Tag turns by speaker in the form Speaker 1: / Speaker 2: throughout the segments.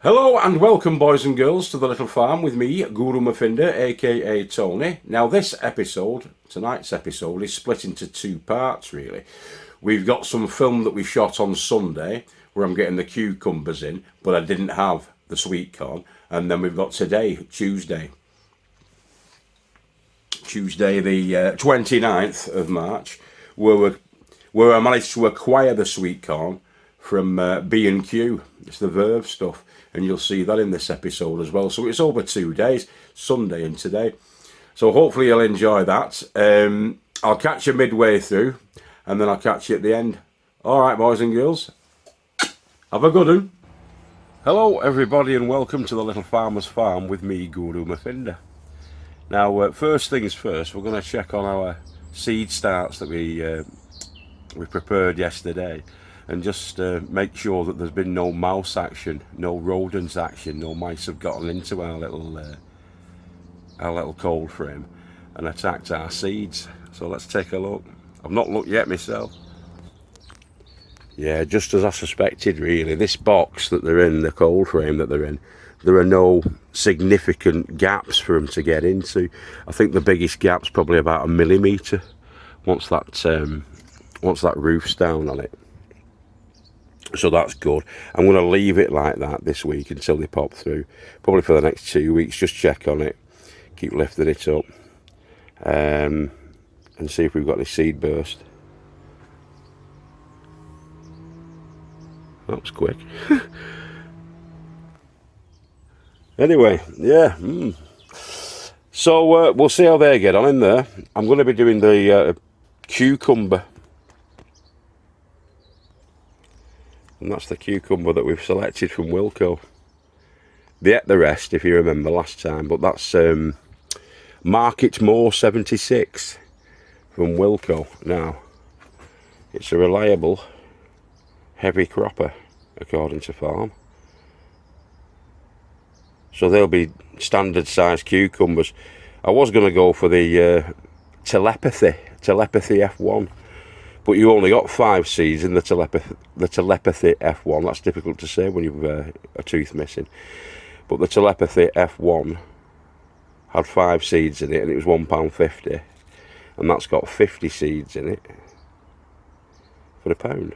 Speaker 1: Hello and welcome, boys and girls, to the little farm with me, Guru MURPHINDA, aka Tony. Now tonight's episode is split into two parts really. We've got some film that we shot on Sunday where I'm getting the cucumbers in, but I didn't have the sweet corn. And then we've got today, Tuesday the 29th of March, where I managed to acquire the sweet corn from B&Q. It's the Verve stuff. And you'll see that in this episode as well. So it's over 2 days, Sunday and today. So hopefully you'll enjoy that. I'll catch you midway through, and then I'll catch you at the end. All right, boys and girls, have a good one. Hello, everybody, and welcome to the Little Farmer's Farm with me, Guru MURPHINDA. Now, first things first, we're going to check on our seed starts that we prepared yesterday. And just make sure that there's been no mouse action, no rodents action, no mice have gotten into our little cold frame and attacked our seeds. So let's take a look. I've not looked yet myself. Yeah, just as I suspected really. This box that they're in, the cold frame that they're in, there are no significant gaps for them to get into. I think the biggest gap's probably about 1 millimetre once that roof's down on it. So that's good. I'm going to leave it like that this week until they pop through. Probably for the next 2 weeks, just check on it. Keep lifting it up. And see if we've got any seed burst. That was quick. Anyway, yeah. So we'll see how they get on in there. I'm going to be doing the cucumber. And that's the cucumber that we've selected from Wilko. They ate the rest, if you remember last time, but that's Market More 76 from Wilko. Now, it's a reliable, heavy cropper, according to farm. So they'll be standard size cucumbers. I was going to go for the telepathy F1. But you only got 5 seeds in the telepathy F1. That's difficult to say when you've a tooth missing. But the telepathy F1 had 5 seeds in it, and it was £1.50. And that's got 50 seeds in it for £1.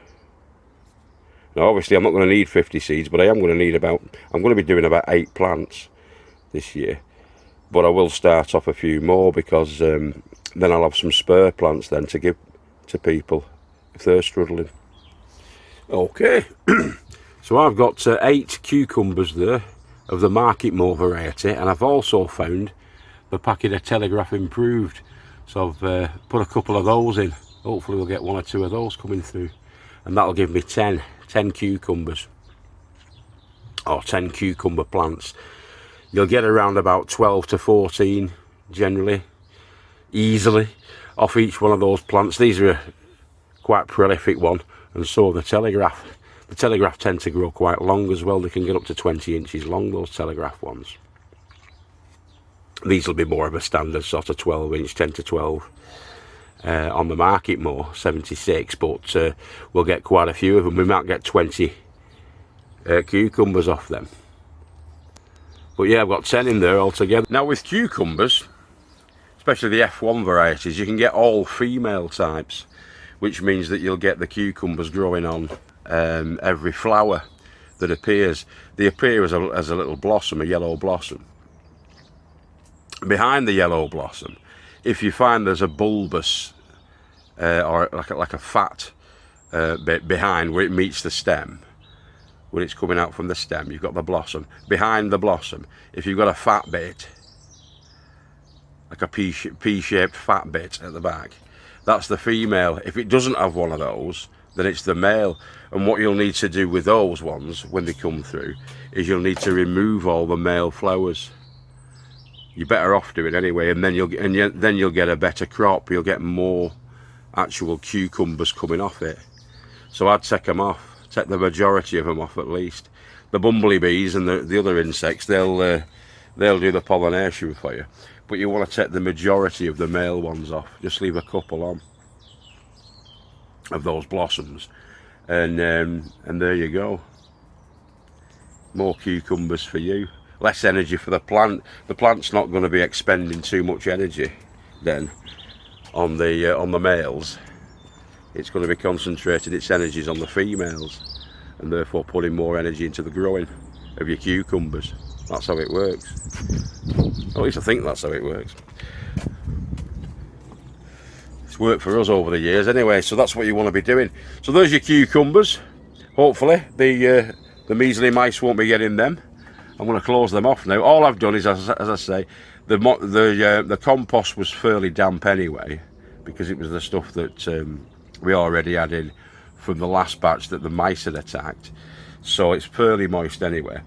Speaker 1: Now, obviously, I'm not going to need 50 seeds, but I am going to need I'm going to be doing about 8 plants this year. But I will start off a few more because then I'll have some spare plants then to give to people if they're struggling. Okay, so I've got 8 cucumbers there of the Market More variety, and I've also found the packet of Telegraph Improved, so I've put a couple of those in. Hopefully we'll get 1 or 2 of those coming through, and that'll give me 10 cucumbers, or 10 cucumber plants. You'll get around about 12 to 14 generally, easily, off each one of those plants. These are a quite prolific one, and so the Telegraph. The Telegraph tend to grow quite long as well. They can get up to 20 inches long, those Telegraph ones. These will be more of a standard sort of 12 inch, 10 to 12 on the Market More 76, but we'll get quite a few of them. We might get 20 cucumbers off them. But yeah, I've got 10 in there altogether. Now with cucumbers, especially the F1 varieties, you can get all female types, which means that you'll get the cucumbers growing on every flower that appears. They appear as a little blossom, a yellow blossom. Behind the yellow blossom, if you find there's a bulbous or like a fat bit behind where it meets the stem, when it's coming out from the stem, you've got the blossom. Behind the blossom, if you've got a fat bit, like a P-shaped fat bit at the back, that's the female. If it doesn't have one of those, then it's the male. And what you'll need to do with those ones when they come through is you'll need to remove all the male flowers. You're better off doing anyway, and then you'll get a better crop. You'll get more actual cucumbers coming off it. So I'd take them off, take the majority of them off at least. The bumblebees and the other insects, they'll do the pollination for you. But you want to take the majority of the male ones off. Just leave a couple on of those blossoms, and there you go. more cucumbers for you. Less energy for the plant. The plant's not going to be expending too much energy then on the males. It's going to be concentrating its energies on the females, and therefore putting more energy into the growing of your cucumbers. That's how it works. At least I think that's how it works. It's worked for us over the years anyway, so that's what you want to be doing. So there's your cucumbers. Hopefully the measly mice won't be getting them. I'm going to close them off now. All I've done is, as I say, the compost was fairly damp anyway, because it was the stuff that we already had in from the last batch that the mice had attacked. So it's fairly moist anyway.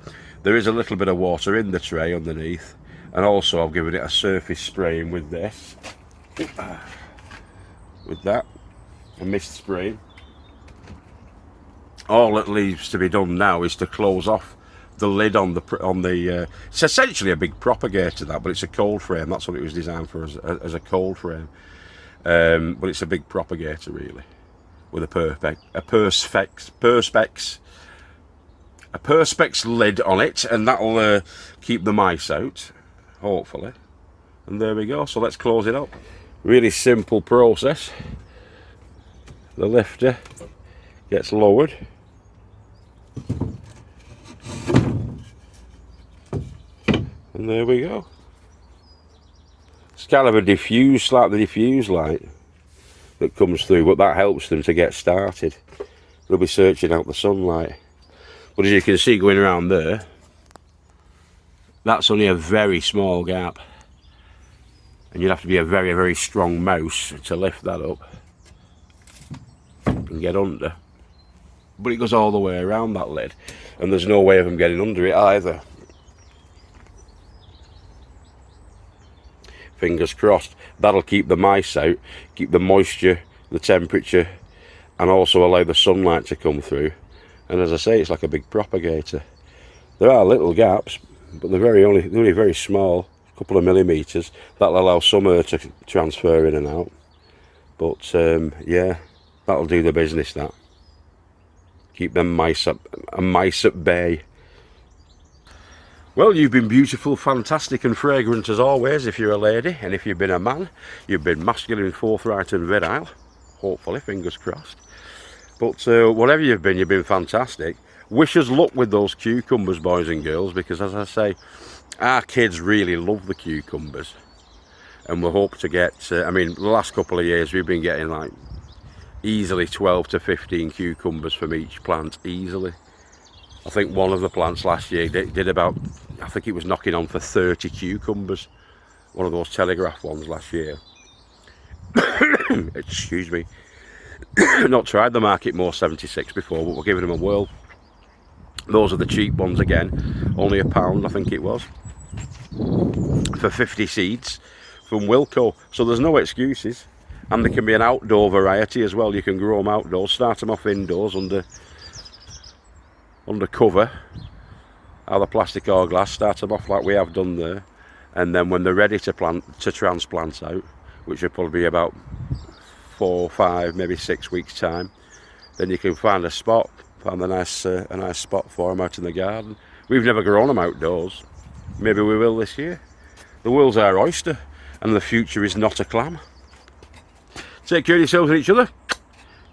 Speaker 1: There is a little bit of water in the tray underneath, and also I've given it a surface spraying with this, with that, a mist spraying. All that leaves to be done now is to close off the lid on the it's essentially a big propagator, that, but it's a cold frame. That's what it was designed for, as a cold frame. But it's a big propagator really, with a perspex lid on it, and that'll keep the mice out, hopefully. And there we go. So let's close it up. Really simple process. The lifter gets lowered. And there we go. It's kind of a diffuse, like the diffuse light that comes through, but that helps them to get started. They'll be searching out the sunlight. But as you can see going around there, that's only a very small gap. And you'd have to be a very, very strong mouse to lift that up and get under. But it goes all the way around that lid, and there's no way of them getting under it either. Fingers crossed. That'll keep the mice out, keep the moisture, the temperature, and also allow the sunlight to come through. And as I say, it's like a big propagator. There are little gaps, but they're only very small, a couple of millimeters. That'll allow some air to transfer in and out. But yeah, that'll do the business, that. Keep them mice at bay. Well, you've been beautiful, fantastic and fragrant as always if you're a lady, and if you've been a man, you've been masculine, forthright and virile. Hopefully, fingers crossed. But whatever you've been fantastic. Wish us luck with those cucumbers, boys and girls, because as I say, our kids really love the cucumbers. And we hope to get, I mean, the last couple of years we've been getting like easily 12 to 15 cucumbers from each plant, easily. I think one of the plants last year did about, I think it was knocking on for 30 cucumbers. One of those telegraph ones last year. Excuse me. Not tried the Market More 76 before, but we're giving them a whirl. Those are the cheap ones again. Only £1, I think it was. For 50 seeds from Wilco. So there's no excuses. And there can be an outdoor variety as well. You can grow them outdoors, start them off indoors under cover, either plastic or glass. Start them off like we have done there, and then when they're ready to transplant out, which will probably be about 4, 5, maybe 6 weeks time, then you can find a nice spot for them out in the garden. We've never grown them outdoors. Maybe we will this year. The world's our oyster, and the future is not a clam. Take care of yourselves and each other.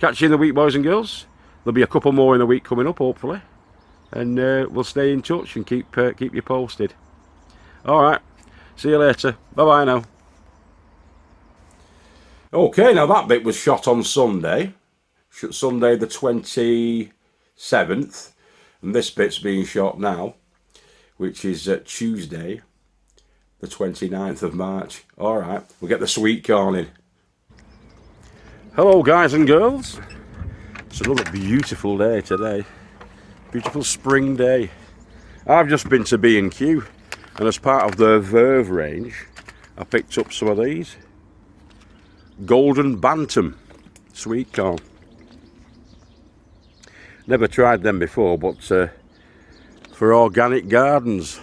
Speaker 1: Catch you in the week, boys and girls. There'll be a couple more in the week coming up, hopefully. And we'll stay in touch and keep you posted. Alright, see you later. Bye-bye now. Okay, now that bit was shot on Sunday. Sunday the 27th. And this bit's being shot now, which is Tuesday the 29th of March. Alright, we'll get the Sweetcorn in. Hello guys and girls. It's another beautiful day today. Beautiful spring day. I've just been to B&Q, and as part of the Verve range, I picked up some of these. Golden Bantam Sweetcorn. Never tried them before, but for organic gardens,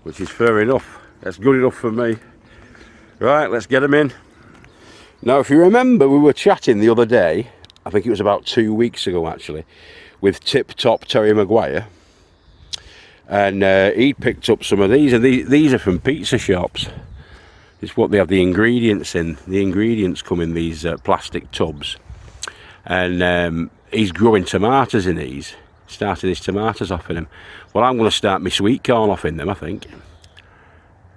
Speaker 1: which is fair enough. That's good enough for me. Right, let's get them in. Now, if you remember, we were chatting the other day, I think it was about 2 weeks ago actually, with Tip Top Terry Maguire, and he picked up some of these, and these are from pizza shops. It's what they have the ingredients in. The ingredients come in these plastic tubs, and he's growing tomatoes in these, starting his tomatoes off in them. Well, I'm going to start my sweet corn off in them, I think.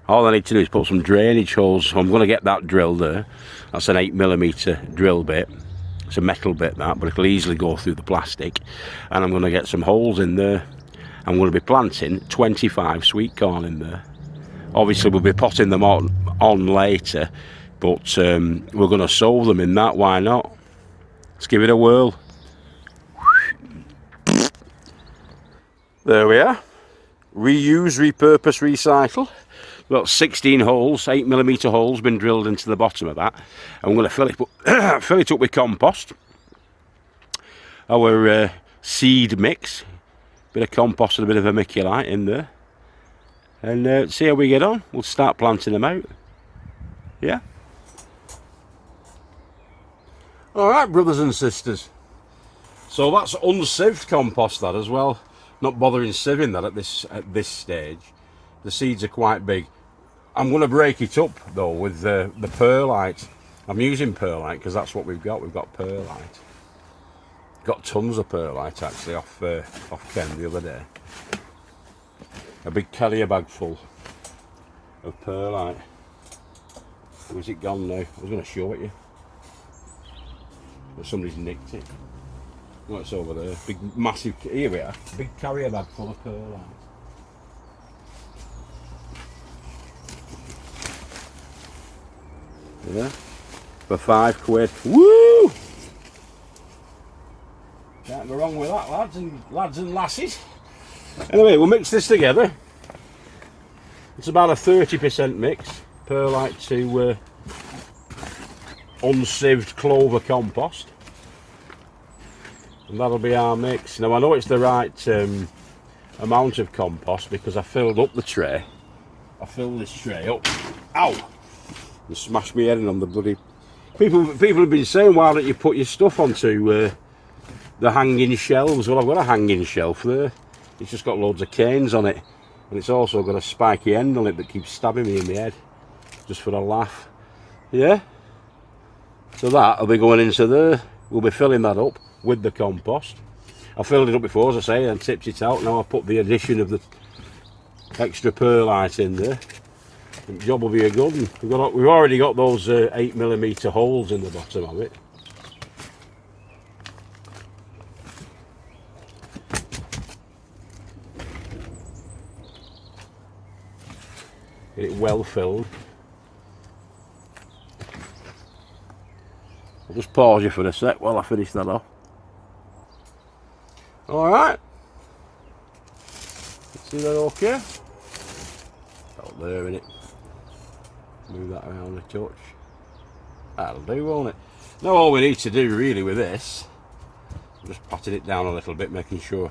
Speaker 1: All I need to do is put some drainage holes, so I'm going to get that drilled there. That's an 8mm drill bit. It's a metal bit that, but it'll easily go through the plastic. And I'm going to get some holes in there. I'm going to be planting 25 sweet corn in there. Obviously we'll be potting them on later, but we're going to sow them in that, why not? Let's give it a whirl. There we are. Reuse, repurpose, recycle. We've got 16 holes, 8mm holes been drilled into the bottom of that. And we're going to fill it up with compost. Our seed mix. Bit of compost and a bit of vermiculite in there. And see how we get on. We'll start planting them out. Yeah. Alright, brothers and sisters. So that's unsieved compost, that as well. Not bothering sieving that at this stage. The seeds are quite big. I'm going to break it up though with the perlite. I'm using perlite because that's what we've got. We've got perlite. Got tons of perlite actually off Ken the other day. A big carrier bag full of perlite. Where's it gone now? I was going to show it you, but somebody's nicked it. Oh, it's over there. Big, massive. Here we are. Big carrier bag full of perlite. Yeah, for £5. Woo! Can't go wrong with that, lads and lasses. Anyway, we'll mix this together. It's about a 30% mix, perlite to unsieved clover compost, and that'll be our mix. Now I know it's the right amount of compost because I filled up the tray. I filled this tray up. Ow! And smashed my head in on the bloody. People have been saying, why don't you put your stuff onto the hanging shelves? Well, I've got a hanging shelf there. It's just got loads of canes on it, and it's also got a spiky end on it that keeps stabbing me in the head, just for a laugh. Yeah. So that'll be going into there. We'll be filling that up with the compost. I filled it up before, as I say, and tipped it out. Now I put the addition of the extra perlite in there. The job will be a good one. We've already got those 8mm holes in the bottom of it. Get it well filled. I'll just pause you for a sec while I finish that off. Alright. See that okay? Out there, innit? Move that around a touch. That'll do, won't it? Now all we need to do really with this, I'm just patting it down a little bit, making sure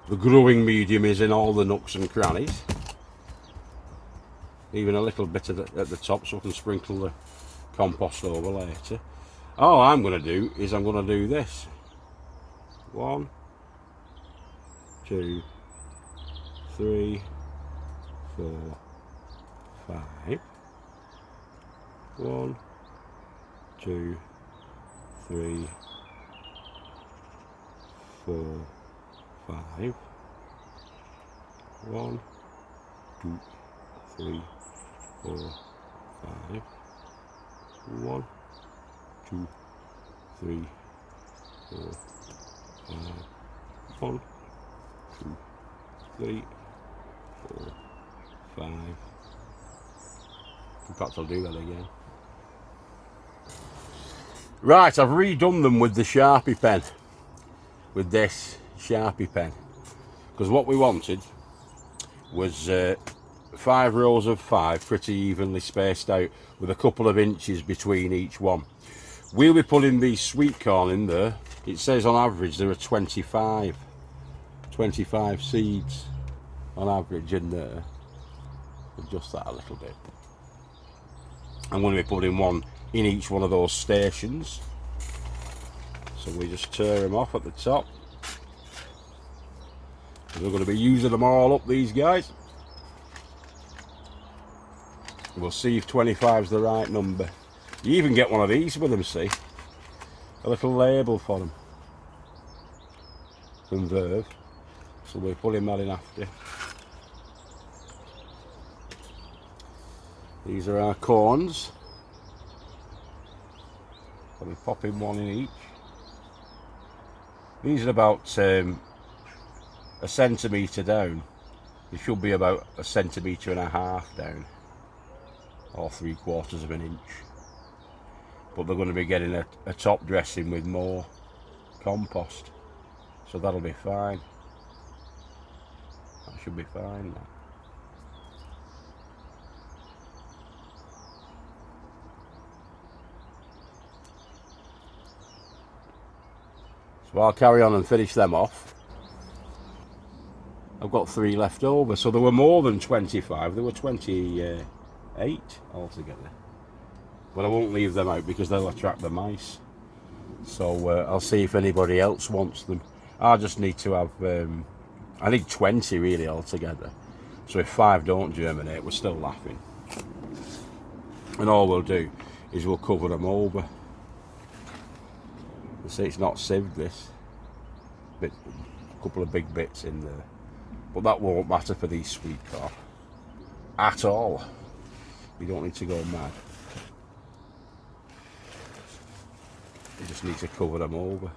Speaker 1: the growing medium is in all the nooks and crannies. Even a little bit at the top so I can sprinkle the compost over later. All I'm going to do is I'm going to do this. 1, 2, 3, 4, 5. 1, 2, 3, 4, 5. 1, 2, 3, 4, 5. 1, 2, 3, 4, 5. 1, 2, 3, 4, 5. In fact, I'll do that again. Right, I've redone them with the Sharpie pen. With this Sharpie pen. Because what we wanted was 5 rows of 5 pretty evenly spaced out with a couple of inches between each one. We'll be putting these sweet corn in there. It says on average there are 25 seeds on average in there. Adjust that a little bit. I'm going to be putting one in each one of those stations. So we just tear them off at the top. We're going to be using them all up, these guys. We'll see if 25's the right number. You even get one of these with them, see? A little label for them. From Verve. So we're putting that in after. These are our corns. I'll be popping one in each. These are about a centimetre down. It should be about 1.5 centimetres down, or 3/4 of an inch. But they're going to be getting a top dressing with more compost, so that'll be fine. That should be fine. So I'll carry on and finish them off. I've got 3 left over, so there were more than 25. There were 28 altogether. But I won't leave them out because they'll attract the mice. So I'll see if anybody else wants them. I just need to have, I need 20 really altogether. So if 5 don't germinate, we're still laughing. And all we'll do is we'll cover them over. You see, it's not sieved, this. A couple of big bits in there. But that won't matter for these Sweetcorn at all. You don't need to go mad. You just need to cover them over.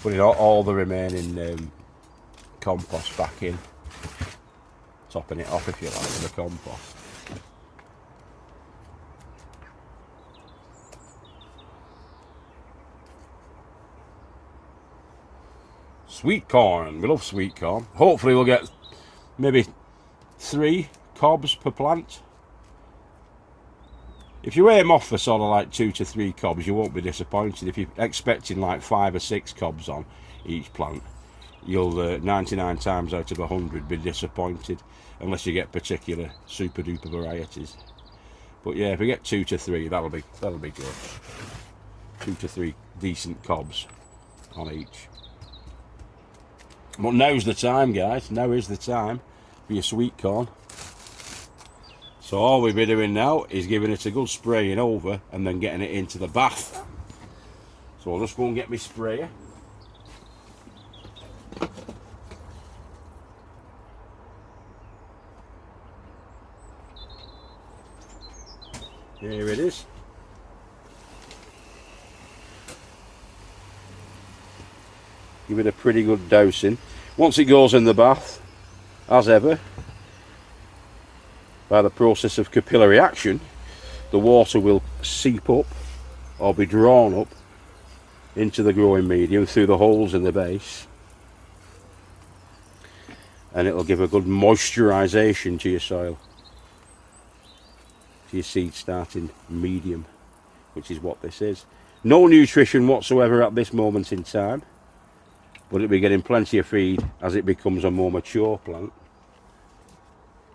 Speaker 1: Putting all the remaining compost back in. Topping it off, if you like, with the compost. Sweetcorn, we love sweetcorn. Hopefully we'll get maybe 3 cobs per plant. If you aim off for sort of like 2 to 3 cobs, you won't be disappointed. If you're expecting like 5 or 6 cobs on each plant, you'll 99 times out of 100 be disappointed, unless you get particular super duper varieties. But yeah, if we get 2 to 3, that'll be good. 2 to 3 decent cobs on each. But now's the time, guys. Now is the time for your Sweetcorn. So all we'll be doing now is giving it a good spraying over and then getting it into the bath. So I'll just go and get my sprayer. Here it is. Give it a pretty good dousing. Once it goes in the bath, as ever, by the process of capillary action, the water will seep up or be drawn up into the growing medium through the holes in the base, and it'll give a good moisturisation to your soil, to your seed starting medium, which is what this is. No nutrition whatsoever at this moment in time, but it'll be getting plenty of feed as it becomes a more mature plant.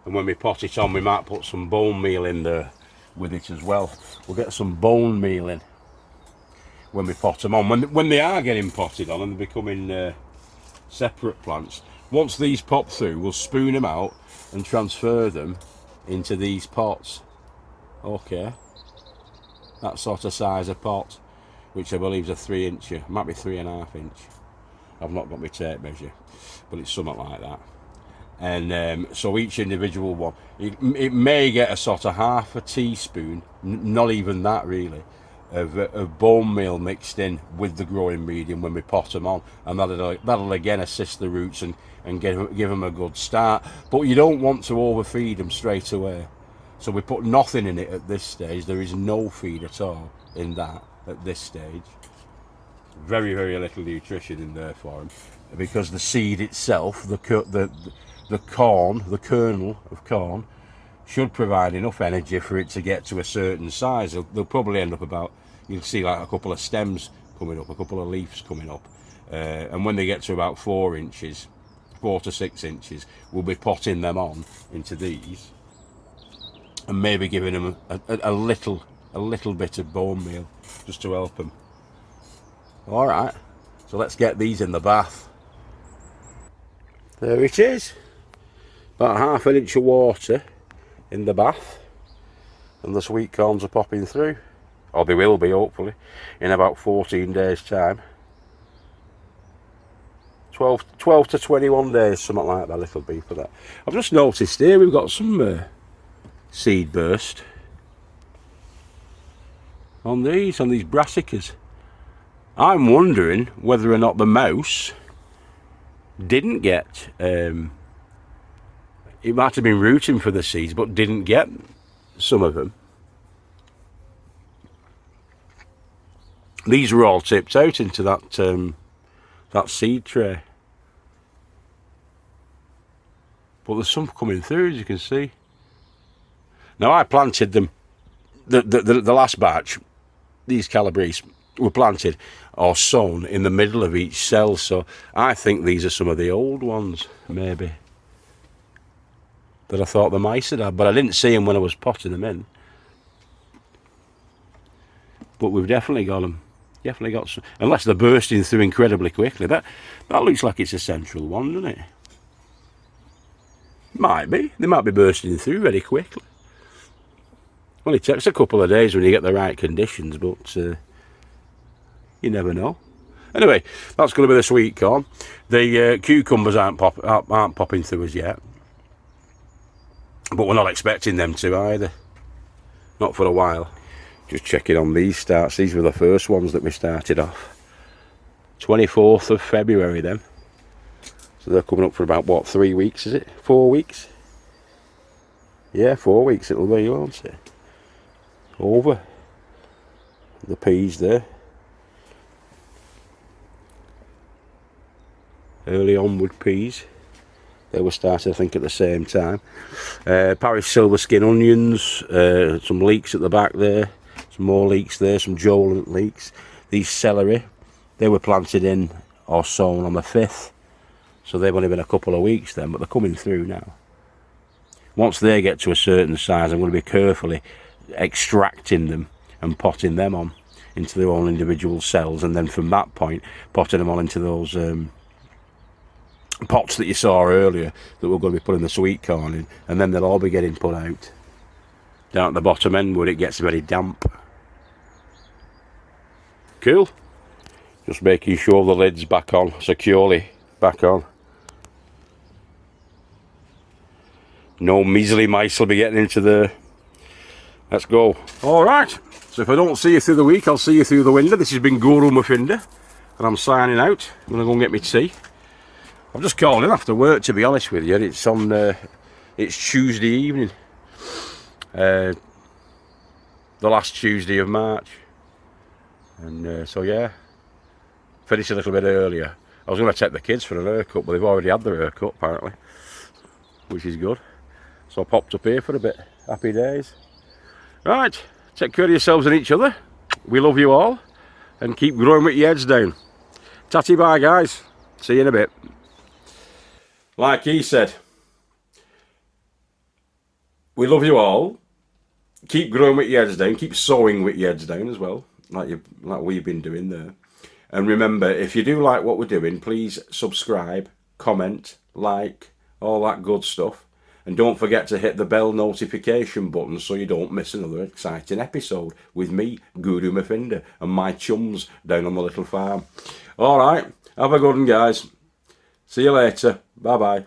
Speaker 1: And when we pot it on, we might put some bone meal in there with it as well. We'll get some bone meal in when we pot them on. When they are getting potted on and they're becoming separate plants, once these pop through, we'll spoon them out and transfer them into these pots. Okay, that sort of size of pot, which I believe is a 3-incher, might be 3.5 inch. I've not got my tape measure, but it's something like that. And so each individual one, it may get a sort of half a teaspoon, not even that really, of bone meal mixed in with the growing medium when we pot them on, and that'll again assist the roots and give them a good start. But you don't want to overfeed them straight away. So we put nothing in it at this stage. There is no feed at all in that at this stage. Very, very little nutrition in there for them, because the seed itself, the corn, the kernel of corn, should provide enough energy for it to get to a certain size. They'll probably end up about, you'll see like a couple of stems coming up, a couple of leaves coming up, and when they get to about 4 inches, 4 to 6 inches, we'll be potting them on into these, and maybe giving them a little bit of bone meal just to help them. All right, so let's get these in the bath. There it is, about ½ an inch of water in the bath, and the sweet corns are popping through, or they will be hopefully in about 14 days time. 12 to 21 days, something like that. It'll be for that. I've just noticed here we've got some seed burst on these brassicas. I'm wondering whether or not the mouse didn't get, it might have been rooting for the seeds but didn't get some of them. These were all tipped out into that that seed tray, but there's some coming through, as you can see. Now I planted them, the last batch, these Calabrese were planted or sown in the middle of each cell, so I think these are some of the old ones maybe that I thought the mice had, but I didn't see them when I was potting them in. But we've definitely got them. Definitely got some, unless they're bursting through incredibly quickly. That looks like it's a central one, doesn't it? Might be. They might be bursting through very quickly. Well, it takes a couple of days when you get the right conditions, but you never know. Anyway, that's going to be the sweet corn. The cucumbers aren't popping through as yet, but we're not expecting them to either. Not for a while. Just checking on these starts. These were the first ones that we started off. 24th of February then. So they're coming up for about, what, 3 weeks, is it? 4 weeks? Yeah, 4 weeks it'll be, won't it? Over. The peas there. Early onward peas. They were started, I think, at the same time. Parish silver skin onions. Some leeks at the back there. Some more leeks there, some Jolent leeks. These celery, they were planted in or sown on the 5th. So they've only been a couple of weeks then, but they're coming through now. Once they get to a certain size, I'm going to be carefully extracting them and potting them on into their own individual cells. And then from that point, potting them on into those pots that you saw earlier that we're going to be putting the sweet corn in. And then they'll all be getting put out down at the bottom end where it gets very damp. Cool. Just making sure the lid's back on, securely back on. No measly mice will be getting into there. Let's go. Alright, so if I don't see you through the week, I'll see you through the window. This has been Guru MURPHINDA, and I'm signing out. I'm going to go and get me tea. I've just called in after work, to be honest with you. It's on, it's Tuesday evening. The last Tuesday of March. And so yeah, finished a little bit earlier. I was going to take the kids for an haircut, but they've already had their haircut apparently, which is good. So I popped up here for a bit. Happy days. Right, take care of yourselves and each other. We love you all, and keep growing with your heads down. Tatty bye guys, see you in a bit. Like he said, we love you all. Keep growing with your heads down, keep sowing with your heads down as well, like we've been doing there. And remember, if you do like what we're doing, please subscribe, comment, like, all that good stuff. And don't forget to hit the bell notification button so you don't miss another exciting episode with me, Guru MURPHINDA, and my chums down on the little farm. Alright, have a good one guys. See you later. Bye bye.